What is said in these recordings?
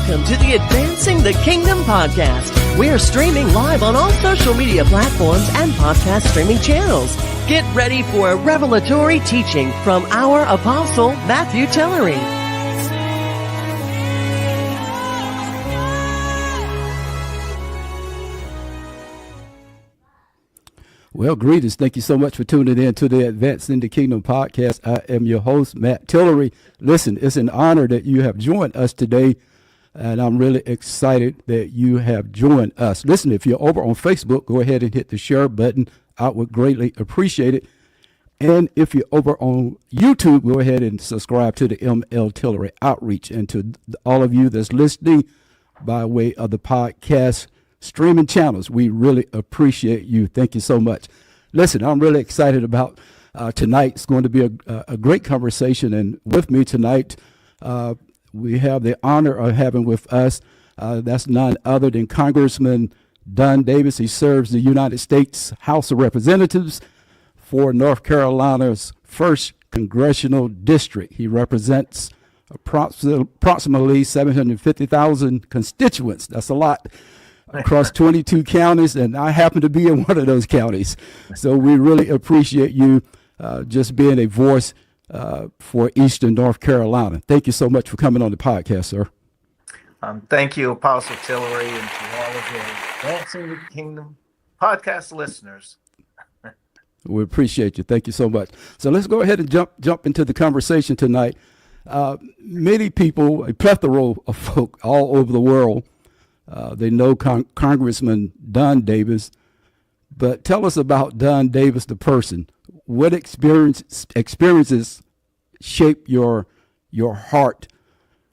Welcome to the Advancing the Kingdom podcast. We are streaming live on all social media platforms and podcast streaming channels. Get ready for a revelatory teaching from our apostle, Matthew Tillery. Well, greetings. Thank you so much for tuning in to the Advancing the Kingdom podcast. I am your host, Matt Tillery. Listen, it's an honor that you have joined us today, and I'm really excited that you have joined us. Listen, if you're over on Facebook, go ahead and hit the share button. I would greatly appreciate it. And if you're over on YouTube, go ahead and subscribe to the ML Tillery Outreach. And to all of you that's listening by way of the podcast streaming channels, we really appreciate you. Thank you so much. Listen, I'm really excited about tonight. It's going to be a great conversation. And with me tonight, we have the honor of having with us, that's none other than Congressman Don Davis. He serves the United States House of Representatives for North Carolina's 1st Congressional District. He represents approximately 750,000 constituents. That's a lot, across 22 counties, and I happen to be in one of those counties. So we really appreciate you just being a voice for Eastern North Carolina. Thank you so much for coming on the podcast, sir. Thank you, Apostle Tillery, and to all of the Advancing the Kingdom podcast listeners. We appreciate you. Thank you so much. So let's go ahead and jump into the conversation tonight. Many people, a plethora of folk all over the world, they know Congressman Don Davis, but tell us about Don Davis, the person. What experiences shape your heart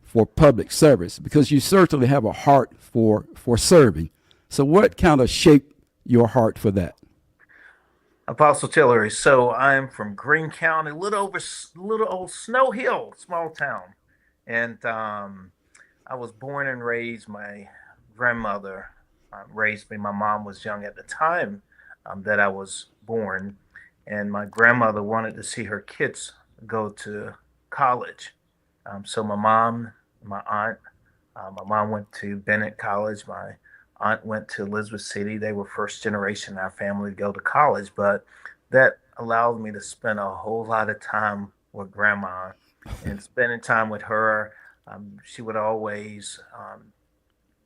for public service? Because you certainly have a heart for serving. So what kind of shaped your heart for that? Apostle Tillery, so I'm from Greene County, little old Snow Hill, small town. And I was born and raised, my grandmother raised me. My mom was young at the time that I was born, and my grandmother wanted to see her kids go to college. So my mom, my aunt, my mom went to Bennett College. My aunt went to Elizabeth City. They were first generation in our family to go to college, but that allowed me to spend a whole lot of time with grandma and spending time with her. She would always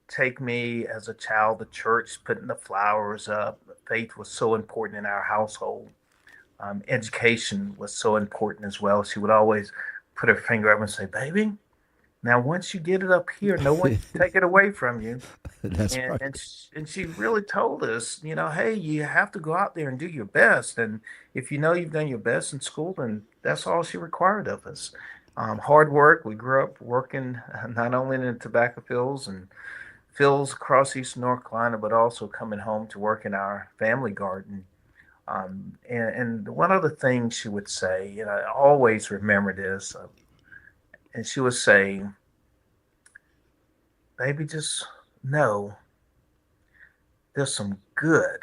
take me as a child to church, putting the flowers up. Faith was so important in our household. Education was so important as well. She would always put her finger up and say, "Baby, now once you get it up here, no one can take it away from you." That's right. And she really told us, hey, you have to go out there and do your best. And if you know you've done your best in school, then that's all she required of us. Hard work. We grew up working not only in the tobacco fields and fields across Eastern North Carolina, but also coming home to work in our family garden. And one other thing she would say, and I always remember this, and she would say, "Baby, just know there's some good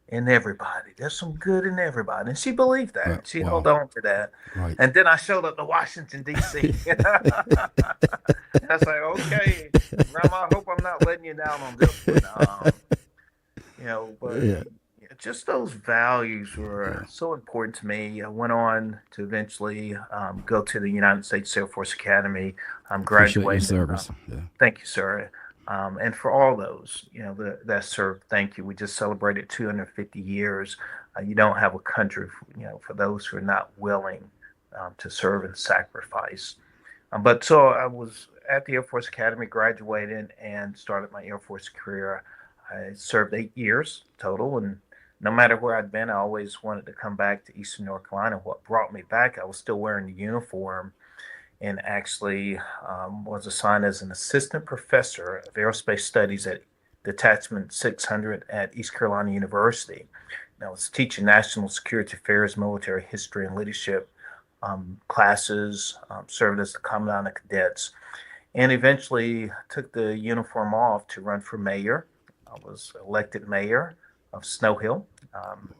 in everybody. There's some good in everybody." And she believed that. Right. She Wow. held on to that. Right. And then I showed up to Washington, D.C. And I was like, "Okay, Grandma, I hope I'm not letting you down on this one." But Yeah. just those values were so important to me. I went on to eventually go to the United States Air Force Academy. Appreciate your Graduated. service. Thank you, sir. And for all those, that served, thank you. We just celebrated 250 years. You don't have a country, for those who are not willing to serve and sacrifice. But so I was at the Air Force Academy, graduated, and started my Air Force career. I served 8 years total, and no matter where I'd been, I always wanted to come back to Eastern North Carolina. What brought me back, I was still wearing the uniform, and actually was assigned as an assistant professor of aerospace studies at Detachment 600 at East Carolina University. And I was teaching national security affairs, military history, and leadership classes, served as the commandant of cadets, and eventually took the uniform off to run for mayor. I was elected mayor of Snow Hill,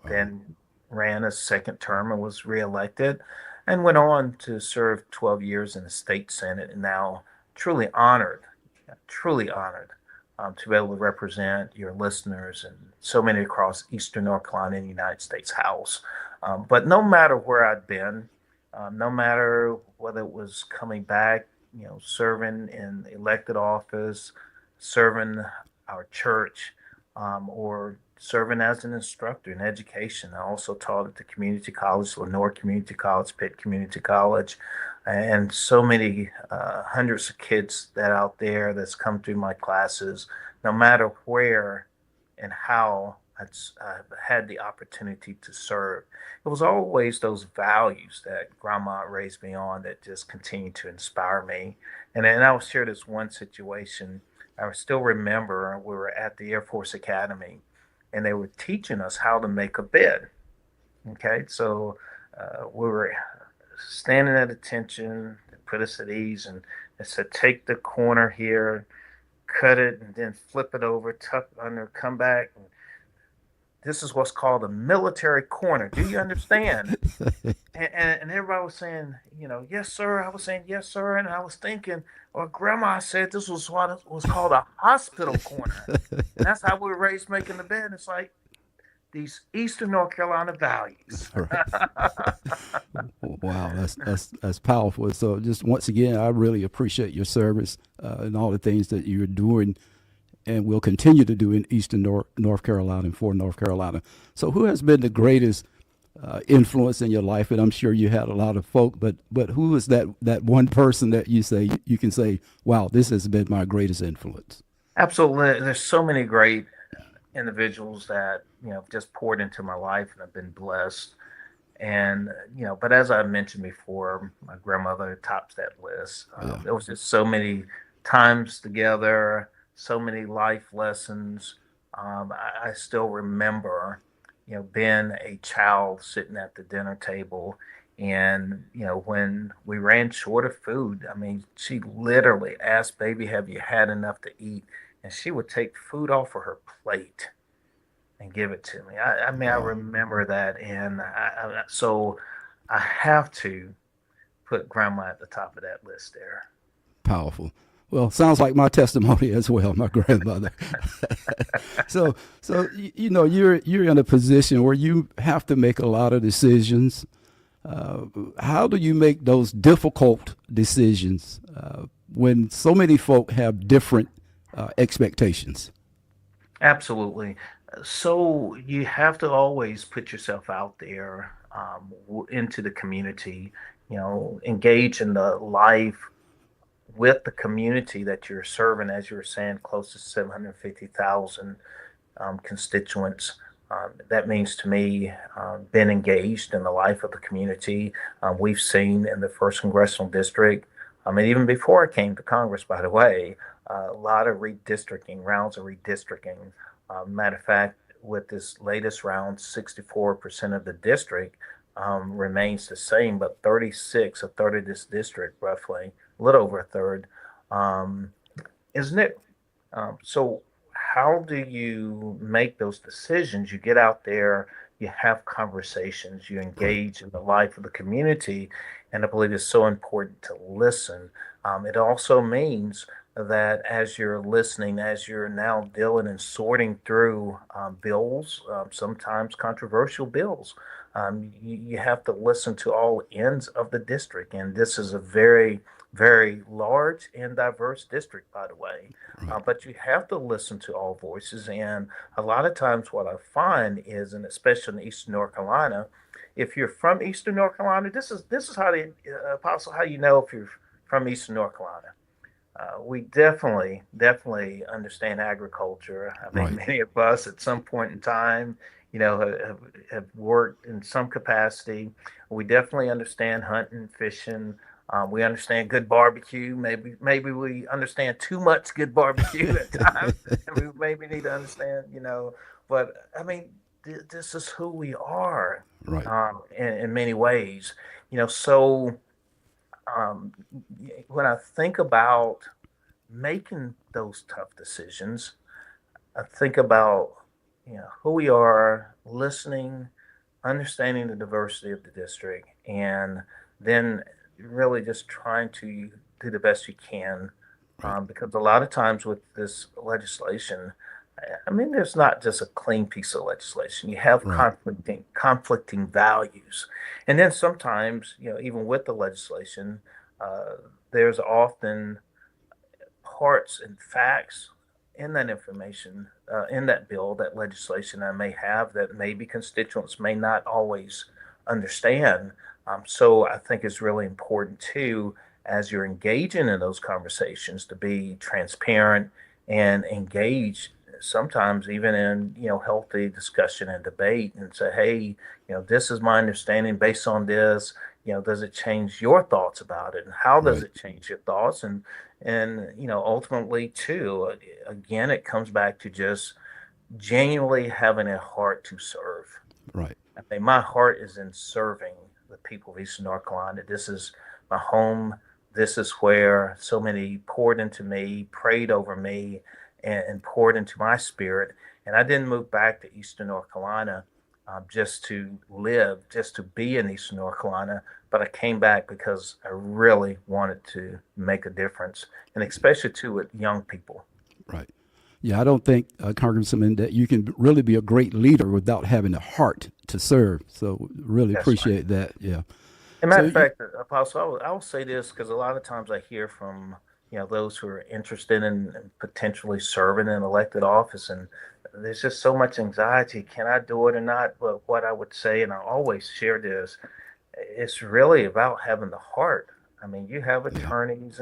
then ran a second term and was reelected, and went on to serve 12 years in the state senate, and now truly honored truly honored to be able to represent your listeners and so many across Eastern North Carolina in the United States House. But no matter where I'd been, no matter whether it was coming back, serving in elected office, serving our church, or serving as an instructor in education. I also taught at the community college, Lenore Community College, Pitt Community College, and so many hundreds of kids that out there that's come through my classes, no matter where and how I've had the opportunity to serve. It was always those values that Grandma raised me on that just continue to inspire me. And I'll share this one situation. I still remember we were at the Air Force Academy and they were teaching us how to make a bed. Okay, so we were standing at attention, put us at ease, and it said, take the corner here, cut it, and then flip it over, tuck under, come back. And this is what's called a military corner. Do you understand? And everybody was saying, yes, sir. I was saying, yes, sir. And I was thinking, well, Grandma said this was what was called a hospital corner. And that's how we were raised making the bed. It's like these Eastern North Carolina values. Wow, that's powerful. So just once again, I really appreciate your service and all the things that you're doing and will continue to do in Eastern North Carolina and for North Carolina. So who has been the greatest influence in your life? And I'm sure you had a lot of folk, but who is that one person that you can say, wow, this has been my greatest influence? Absolutely. There's so many great individuals that, just poured into my life and I've been blessed. And, but as I mentioned before, my grandmother tops that list. There was just so many times together, so many life lessons. I still remember, being a child sitting at the dinner table and, when we ran short of food, I mean, she literally asked, baby, have you had enough to eat? And she would take food off of her plate and give it to me. I mean, I remember that. And so I have to put Grandma at the top of that list there. Powerful. Well, sounds like my testimony as well, my grandmother. So you're in a position where you have to make a lot of decisions. How do you make those difficult decisions when so many folk have different expectations? Absolutely. So you have to always put yourself out there into the community, engage in the life with the community that you're serving, as you were saying, close to 750,000 constituents. That means to me, been engaged in the life of the community. We've seen in the first congressional district, and even before I came to Congress, by the way, a lot of redistricting, rounds of redistricting. Matter of fact, with this latest round, 64% of the district remains the same, but 36, a third of this district, roughly, a little over a third, is new. So how do you make those decisions? You get out there, you have conversations, you engage in the life of the community, and I believe it's so important to listen. It also means that as you're listening, as you're now dealing and sorting through bills, sometimes controversial bills, you have to listen to all ends of the district. And this is a very, very large and diverse district, by the way. But you have to listen to all voices. And a lot of times what I find is, and especially in Eastern North Carolina, if you're from Eastern North Carolina, this is how the Apostle, how you know if you're from Eastern North Carolina. We definitely understand agriculture. I mean, many of us at some point in time, have worked in some capacity. We definitely understand hunting, fishing. We understand good barbecue. Maybe we understand too much good barbecue at times. And we maybe need to understand, But I mean, this is who we are, in many ways. So. When I think about making those tough decisions, I think about who we are, listening, understanding the diversity of the district, and then really just trying to do the best you can Right. Because a lot of times with this legislation, I mean, there's not just a clean piece of legislation. You have Right. conflicting values, and then sometimes, even with the legislation, uh, there's often parts and facts in that information, in that bill, that legislation I may have that maybe constituents may not always understand. So I think it's really important too, as you're engaging in those conversations, to be transparent and engage. Sometimes even in healthy discussion and debate, and say, hey, this is my understanding based on this. Does it change your thoughts about it, and how does Right. it change your thoughts? And ultimately too, again, it comes back to just genuinely having a heart to serve. Right. I mean, my heart is in serving the people of Eastern North Carolina. This is my home. This is where so many poured into me, prayed over me, and poured into my spirit. And I didn't move back to Eastern North Carolina just to live, just to be in Eastern North Carolina, but I came back because I really wanted to make a difference, and especially too with young people. Right. Yeah, I don't think, Congressman, that you can really be a great leader without having a heart to serve. So really That's right. appreciate that. Yeah. As a So matter of you, fact, Apostle, I will say this because a lot of times I hear from those who are interested in potentially serving in elected office, and there's just so much anxiety. Can I do it or not? But what I would say, and I always share this, it's really about having the heart. I mean, you have yeah, attorneys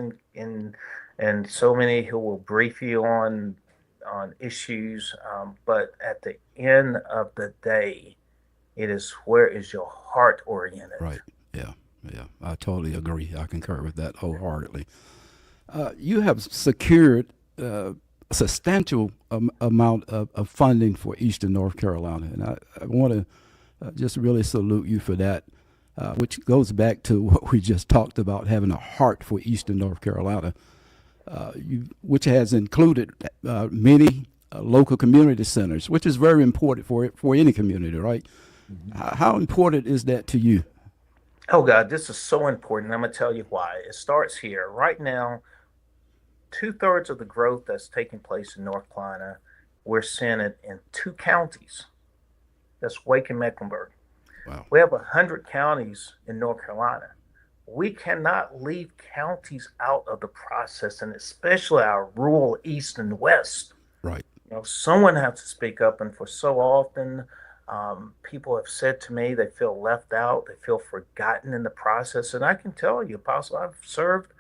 and so many who will brief you on issues, but at the end of the day, it is where is your heart oriented. right. Yeah, yeah. I totally agree. I concur with that wholeheartedly. You have secured a substantial amount of funding for Eastern North Carolina, and I want to just really salute you for that, which goes back to what we just talked about, having a heart for Eastern North Carolina, which has included many local community centers, which is very important for any community, right? How important is that to you? Oh God, this is so important. I'm gonna tell you why. It starts here. Right now, two-thirds of the growth that's taking place in North Carolina, we're seeing it in two counties. That's Wake and Mecklenburg. Wow. We have 100 counties in North Carolina. We cannot leave counties out of the process, and especially our rural east and west. Right. Someone has to speak up, and for so often, people have said to me they feel left out, they feel forgotten in the process. And I can tell you, Apostle, I've served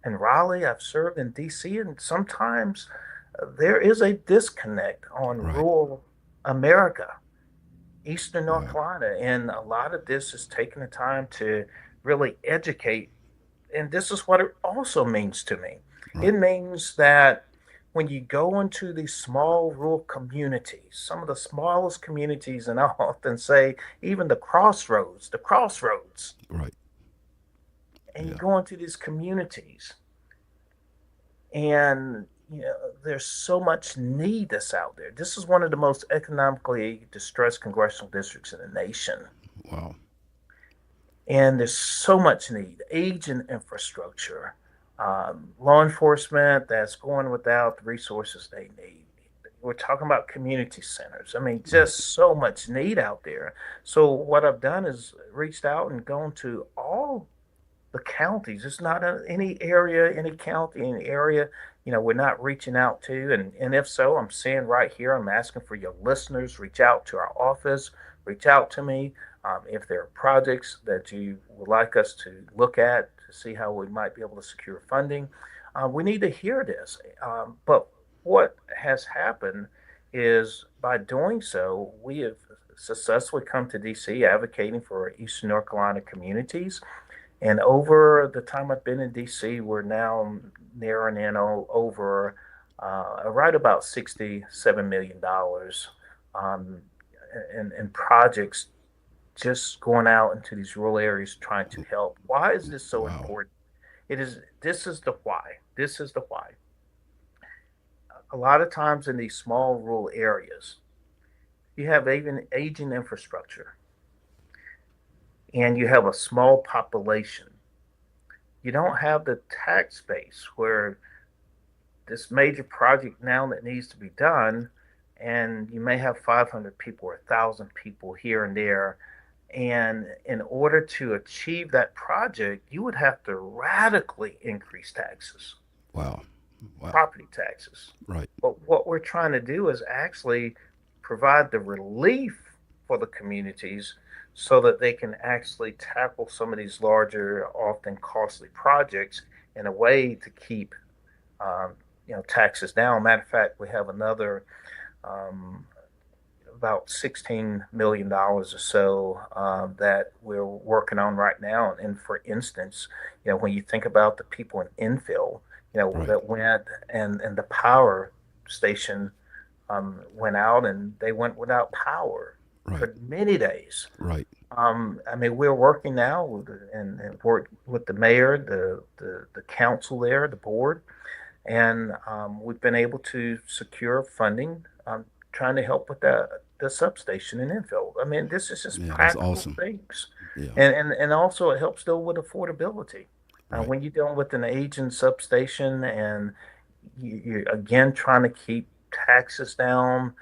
in Raleigh, I've served in DC, and sometimes there is a disconnect on Right. rural America, Eastern North Wow. Carolina, and a lot of this is taking the time to really educate. And this is what it also means to me. It Right. means that when you go into these small rural communities, some of the smallest communities, and I often say even the crossroads, Right. and you Yeah. go into these communities, and there's so much need that's out there. This is one of the most economically distressed congressional districts in the nation. Wow. And there's so much need, aging infrastructure, law enforcement that's going without the resources they need. We're talking about community centers. I mean, Right. just so much need out there. So what I've done is reached out and gone to all the counties. It's not any area, any county, any area, we're not reaching out to. And if so, I'm saying right here, I'm asking for your listeners, reach out to our office, reach out to me. If there are projects that you would like us to look at to see how we might be able to secure funding, we need to hear this. But what has happened is by doing so, we have successfully come to DC advocating for Eastern North Carolina communities. And over the time I've been in DC, we're now narrowing in over right about $67 million um, in projects just going out into these rural areas trying to help. Why is this so Wow. important? This is the why. This is the why. A lot of times in these small rural areas, you have even aging infrastructure and you have a small population. You don't have the tax base where this major project now that needs to be done, and you may have 500 people or 1,000 people here and there. And in order to achieve that project, you would have to radically increase taxes, Wow. Wow. property taxes. Right. But what we're trying to do is actually provide the relief for the communities so that they can actually tackle some of these larger, often costly projects in a way to keep taxes down. Matter of fact, we have another um, about $16 million or so that we're working on right now. And for instance, when you think about the people in infill, Right. that went and the power station went out and they went without power Right. for many days. Right. I mean, we're working now and work with the mayor, the council there, the board, and we've been able to secure funding, trying to help with the substation in infill. I mean, this is just Yeah, that's practical awesome. things, Yeah. and also it helps deal with affordability. Right. When you're dealing with an aging substation and you're again trying to keep taxes down,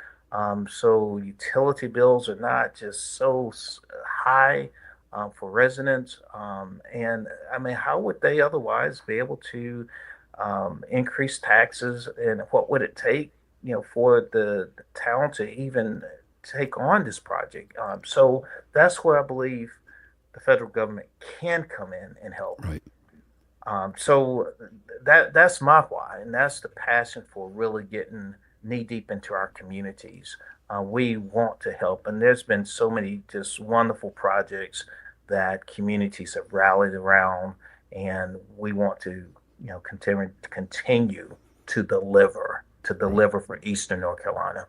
so utility bills are not just so high for residents. And I mean, how would they otherwise be able to increase taxes? And what would it take, for the town to even take on this project? So that's where I believe the federal government can come in and help. Right. So that's my why, and that's the passion for really getting knee deep into our communities. We want to help, and there's been so many just wonderful projects that communities have rallied around, and we want to, continue to Right. deliver for Eastern North Carolina.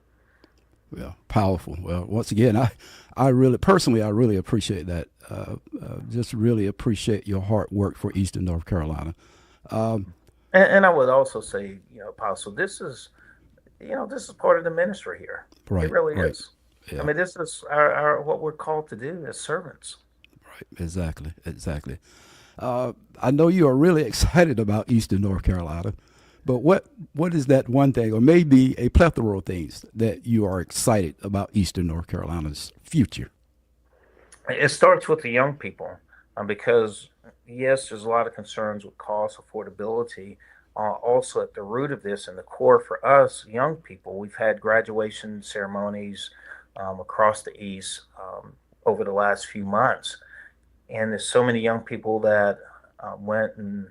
Well, powerful. Well, once again, I really personally, I really appreciate that. Just really appreciate your hard work for Eastern North Carolina. Um, And I would also say, Apostle, this is part of the ministry here. It right. really Right. is. I Yeah. mean, this is our what we're called to do as servants. Right. Exactly. Exactly. I know you are really excited about Eastern North Carolina, but what is that one thing, or maybe a plethora of things that you are excited about Eastern North Carolina's future? It starts with the young people, because yes, there's a lot of concerns with cost, affordability. Also, at the root of this and the core for us, young people, we've had graduation ceremonies across the East over the last few months, and there's so many young people that went and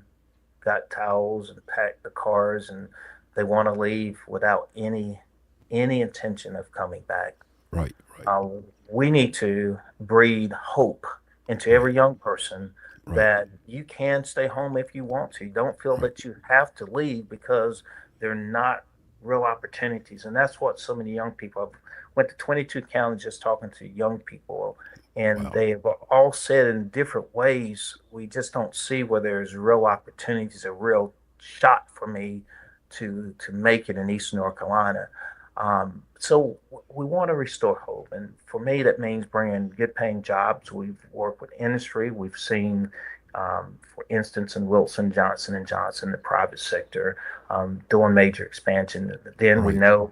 got towels and packed the cars, and they want to leave without any intention of coming back. Right. Right. uh, we need to breed hope into Right. every young person Right. that you can stay home if you want to. Don't feel Right. that you have to leave because they're not real opportunities. And that's what so many young people have went to 22 counties just talking to young people, and Wow. they have all said in different ways, we just don't see where there's real opportunities, a real shot for me to make it in Eastern North Carolina. So we want to restore hope, and for me, that means bringing good paying jobs. We've worked with industry. We've seen, for instance, in Wilson, Johnson and Johnson, the private sector, doing major expansion. Then we Right. know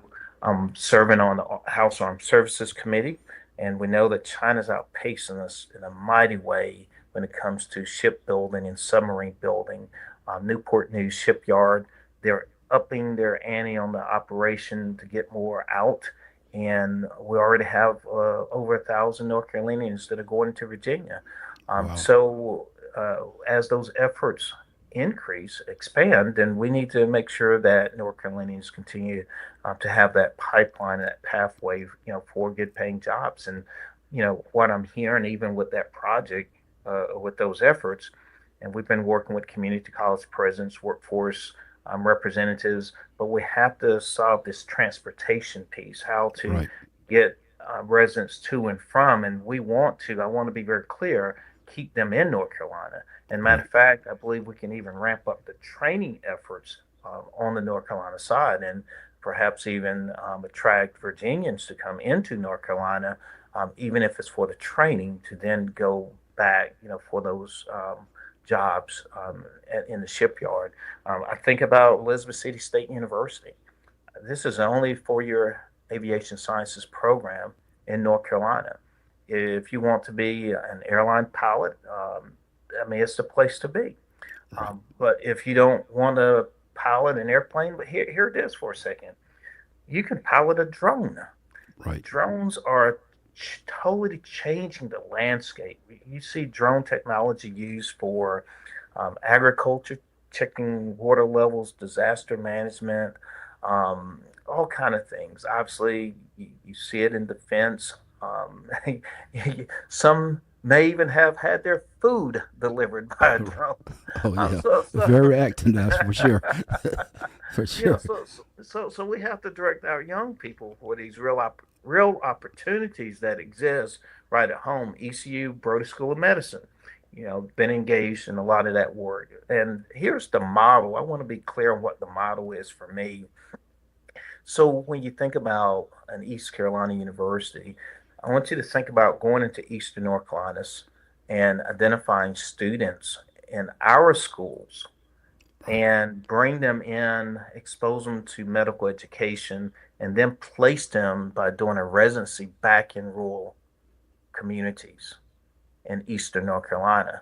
serving on the House Armed Services Committee, and we know that China's outpacing us in a mighty way when it comes to shipbuilding and submarine building. Newport News Shipyard, they're upping their ante on the operation to get more out. And we already have over 1,000 North Carolinians that are going to Virginia. Wow. As those efforts increase, expand, then we need to make sure that North Carolinians continue to have that pipeline, that pathway, for good paying jobs. And, what I'm hearing, even with that project, with those efforts, and we've been working with community college presidents, workforce representatives, but we have to solve this transportation piece, how to Right. get residents to and from. And I want to be very clear, keep them in North Carolina. And matter Right. of fact, I believe we can even ramp up the training efforts on the North Carolina side, and perhaps even attract Virginians to come into North Carolina, even if it's for the training, to then go back, for those jobs in the shipyard. I think about Elizabeth City State University. This is the only 4-year aviation sciences program in North Carolina. If you want to be an airline pilot, it's the place to be. But if you don't want to pilot an airplane, but here it is for a second. You can pilot a drone. Right. Drones are totally changing the landscape. You see drone technology used for agriculture, checking water levels, disaster management, all kind of things. Obviously, you see it in defense. Some may even have had their food delivered by a drone. Oh yeah, very active, that's for sure. For sure. So we have to direct our young people for these real opportunities that exist right at home. ECU, Brody School of Medicine, been engaged in a lot of that work. And here's the model. I want to be clear on what the model is for me. So when you think about an East Carolina university, I want you to think about going into Eastern North Carolina and identifying students in our schools and bring them in, expose them to medical education, and then place them by doing a residency back in rural communities in Eastern North Carolina.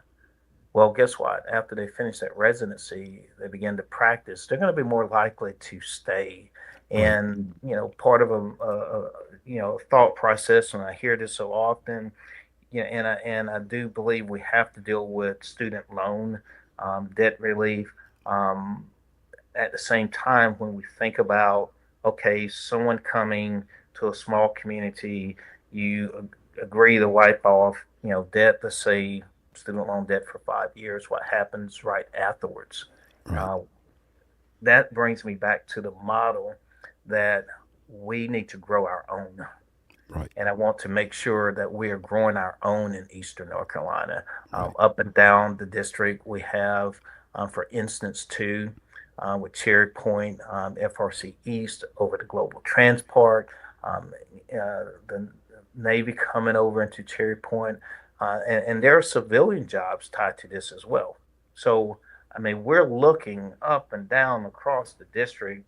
Well, guess what? After they finish that residency, they begin to practice. They're going to be more likely to stay. And, part of a thought process, and I hear this so often, and I do believe we have to deal with student loan debt relief. At the same time, when we think about, okay, someone coming to a small community, you agree to wipe off, debt, let's say student loan debt for 5 years, what happens right afterwards? Right. That brings me back to the model that we need to grow our own. Right. And I want to make sure that we are growing our own in Eastern North Carolina. Up and down the district, we have, for instance, too, with Cherry Point, FRC East over to Global Transport, the Navy coming over into Cherry Point, and there are civilian jobs tied to this as well. So, we're looking up and down across the district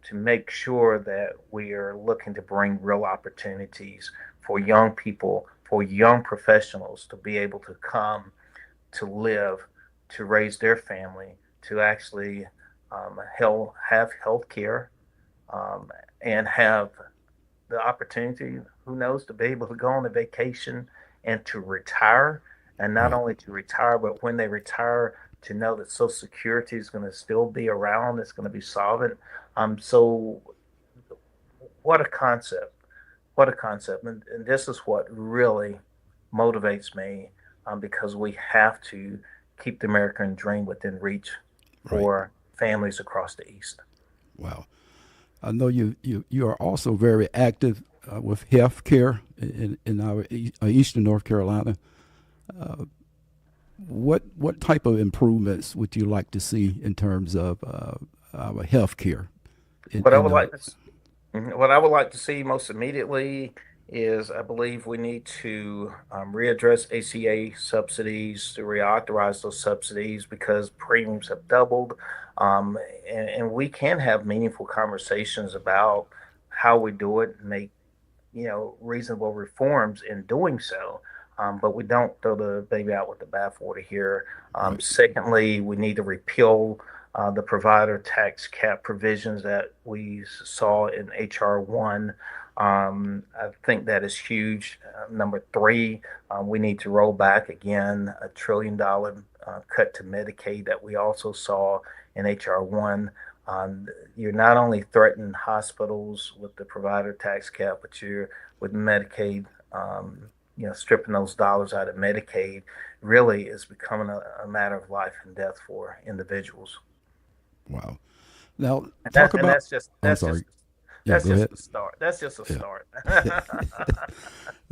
to make sure that we are looking to bring real opportunities for young people, for young professionals to be able to come, to live, to raise their family, to actually have health care, and have the opportunity, who knows, to be able to go on a vacation and to retire. And not only to retire, but when they retire, to know that Social Security is going to still be around, it's going to be solvent. So what a concept. What a concept. And this is what really motivates me, because we have to keep the American dream within reach for families across the East. Wow. I know you are also very active with health care in our Eastern North Carolina. What type of improvements would you like to see in terms of our health care? What I would like to see most immediately is, I believe we need to readdress ACA subsidies, to reauthorize those subsidies, because premiums have doubled, and we can have meaningful conversations about how we do it and make reasonable reforms in doing so. But we don't throw the baby out with the bathwater here. Secondly, we need to repeal the provider tax cap provisions that we saw in HR 1. I think that is huge. Number 3, we need to roll back again $1 trillion cut to Medicaid that we also saw in HR 1. You're not only threatening hospitals with the provider tax cap, but you're with Medicaid, stripping those dollars out of Medicaid really is becoming a matter of life and death for individuals. Wow. Now, that's just the start. That's just a start.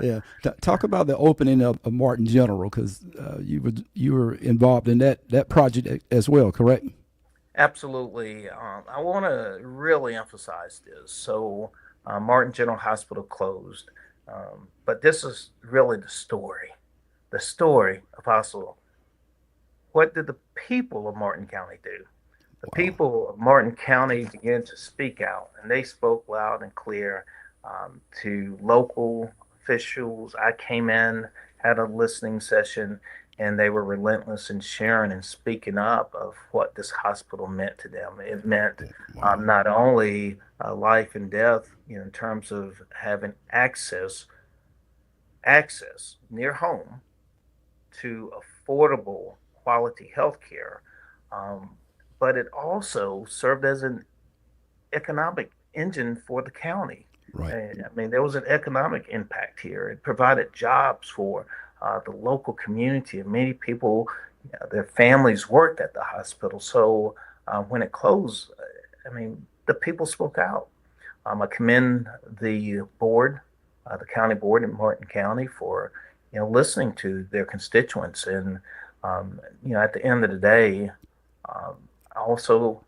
Yeah. Talk about the opening of Martin General, because you were involved in that project as well, correct? Absolutely. I want to really emphasize this. So, Martin General Hospital closed, but this is really the story, Apostle. what did the people of Martin County do? The Wow. people of Martin County began to speak out, and they spoke loud and clear to local officials. I came in, had a listening session, and they were relentless in sharing and speaking up of what this hospital meant to them. It meant Wow. not only life and death, in terms of having access near home to affordable quality health care, um, but it also served as an economic engine for the county. Right. I mean, there was an economic impact here. It provided jobs for the local community, and many people, their families worked at the hospital. So when it closed, I mean, the people spoke out. I commend the board, the county board in Martin County, for listening to their constituents, and at the end of the day, I also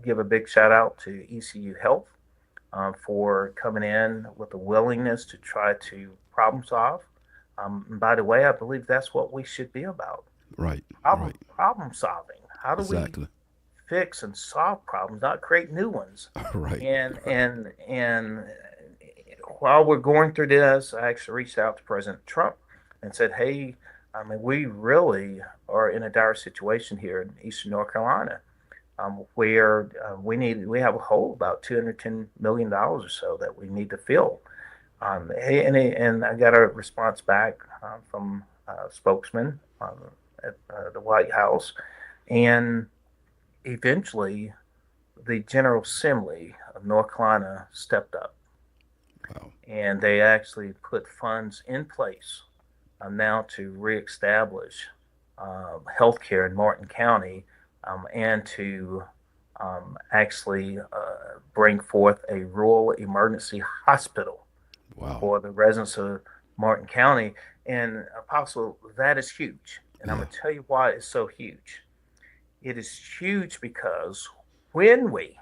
give a big shout out to ECU Health for coming in with a willingness to try to problem solve. And by the way, I believe that's what we should be about. Right. Problem solving. How do Exactly. we fix and solve problems, not create new ones? Right. And while we're going through this, I actually reached out to President Trump and said, "Hey, I mean, we really are in a dire situation here in Eastern North Carolina, where we have a hole about $210 million or so that we need to fill." And I got a response back from a spokesman at the White House, and eventually the General Assembly of North Carolina stepped up. Wow. And they actually put funds in place now to reestablish healthcare in Martin County, and to actually bring forth a rural emergency hospital Wow. for the residents of Martin County. And Apostle, that is huge. And I'm going to tell you why it's so huge. It is huge because when we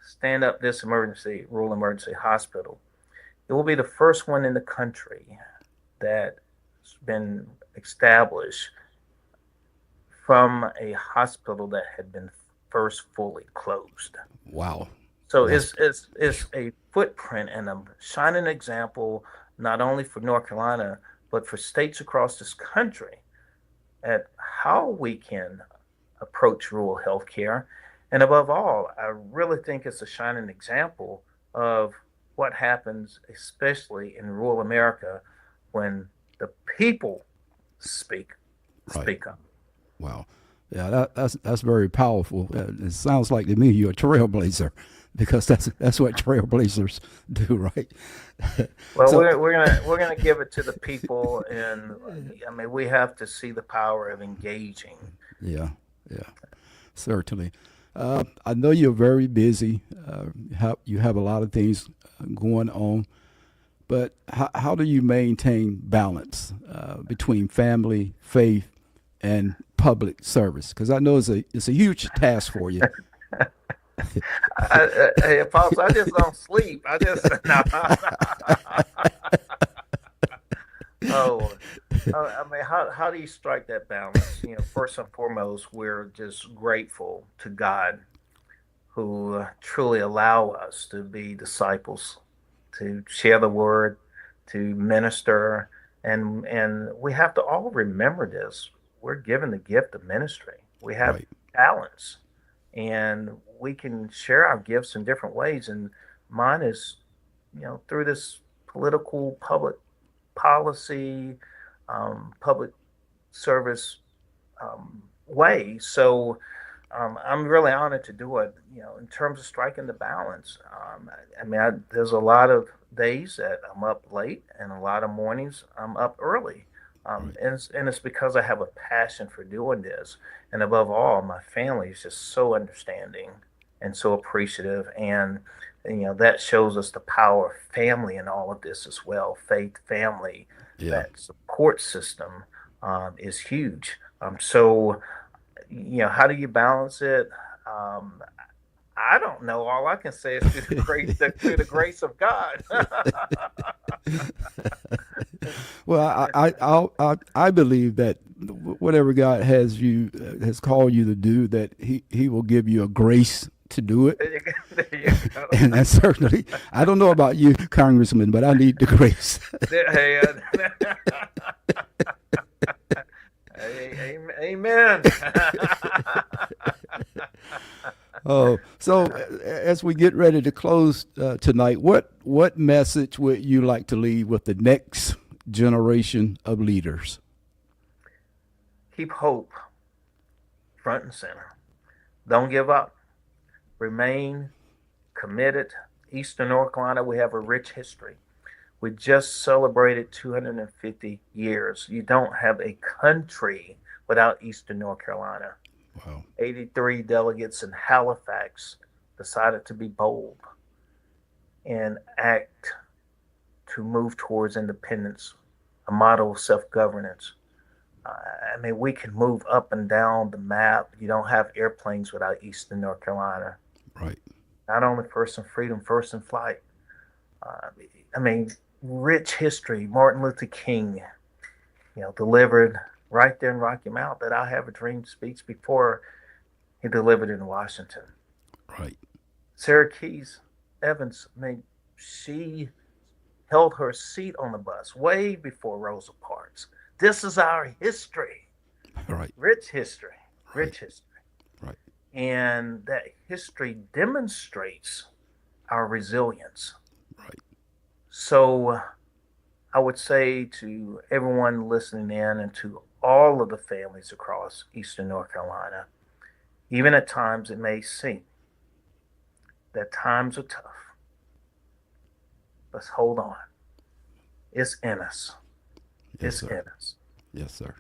stand up this rural emergency hospital, it will be the first one in the country that's been established from a hospital that had been first fully closed. Wow. So it's a footprint and a shining example, not only for North Carolina, but for states across this country, at how we can approach rural health care. And above all, I really think it's a shining example of what happens, especially in rural America, when the people speak up. Wow. Yeah, that's very powerful. It sounds like to me you're a trailblazer, because that's what trailblazers do, right? Well, So, we're gonna give it to the people, and I mean, we have to see the power of engaging. yeah, certainly. I know you're very busy. You have a lot of things going on, but how do you maintain balance between family, faith, and public service? Because I know it's a huge task for you. Hey, Apostle, I just don't sleep. I just no. Oh, I mean, how do you strike that balance? First and foremost, we're just grateful to God, who truly allow us to be disciples, to share the word, to minister, and we have to all remember this. We're given the gift of ministry. We have Right. talents, and we can share our gifts in different ways. And mine is, through this political public policy, public service way. So I'm really honored to do it. In terms of striking the balance, there's a lot of days that I'm up late, and a lot of mornings I'm up early. Right. And it's because I have a passion for doing this. And above all, my family is just so understanding and so appreciative. And that shows us the power of family in all of this as well. Faith, family, Yeah. that support system is huge. So, how do you balance it? I don't know. All I can say is through the grace of God. Well, I believe that whatever God has called you to do, that He will give you a grace to do it. There you go. And that's certainly, I don't know about you, Congressman, but I need the grace. Hey, amen. Oh, so as we get ready to close tonight, what message would you like to leave with the next generation of leaders? Keep hope front and center. Don't give up. Remain committed. Eastern North Carolina, we have a rich history. We just celebrated 250 years. You don't have a country without Eastern North Carolina. Wow. 83 delegates in Halifax decided to be bold and act to move towards independence, a model of self-governance. I mean, we can move up and down the map. You don't have airplanes without Eastern North Carolina. Right. Not only first in freedom, first in flight. I mean, rich history. Martin Luther King, delivered right there in Rocky Mount that I Have a Dream speech before he delivered in Washington. Right. Sarah Keys Evans, I mean, she held her seat on the bus way before Rosa Parks. This is our history. Right. Rich history. Rich history. Right. And that history demonstrates our resilience. Right. So I would say to everyone listening in and to all of the families across Eastern North Carolina, even at times it may seem that times are tough. Let's hold on. It's in us. Yes, It's sir. in us. Yes, sir.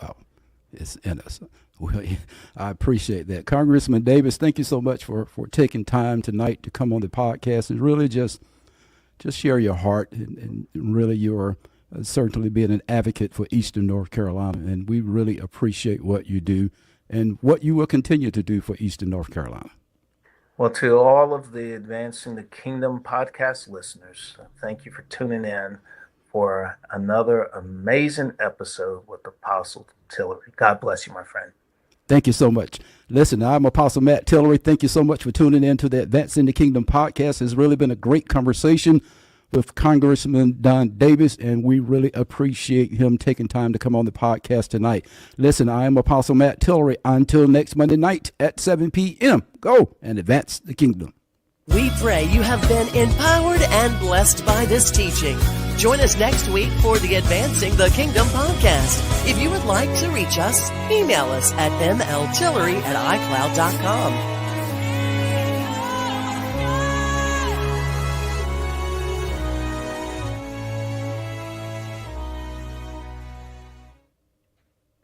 Wow. It's in us. Well, I appreciate that. Congressman Davis, thank you so much for taking time tonight to come on the podcast and really just share your heart and really your certainly being an advocate for Eastern North Carolina. And we really appreciate what you do and what you will continue to do for Eastern North Carolina. Well, to all of the Advancing the Kingdom podcast listeners, thank you for tuning in for another amazing episode with Apostle Tillery. God bless you, my friend. Thank you so much. Listen, I'm Apostle Matt Tillery. Thank you so much for tuning in to the Advancing the Kingdom podcast. It's really been a great conversation with Congressman Don Davis, and we really appreciate him taking time to come on the podcast tonight. Listen, I am Apostle Matt Tillery. Until next Monday night at 7 p.m., go and advance the kingdom. We pray you have been empowered and blessed by this teaching. Join us next week for the Advancing the Kingdom podcast. If you would like to reach us, email us at mltillery@icloud.com.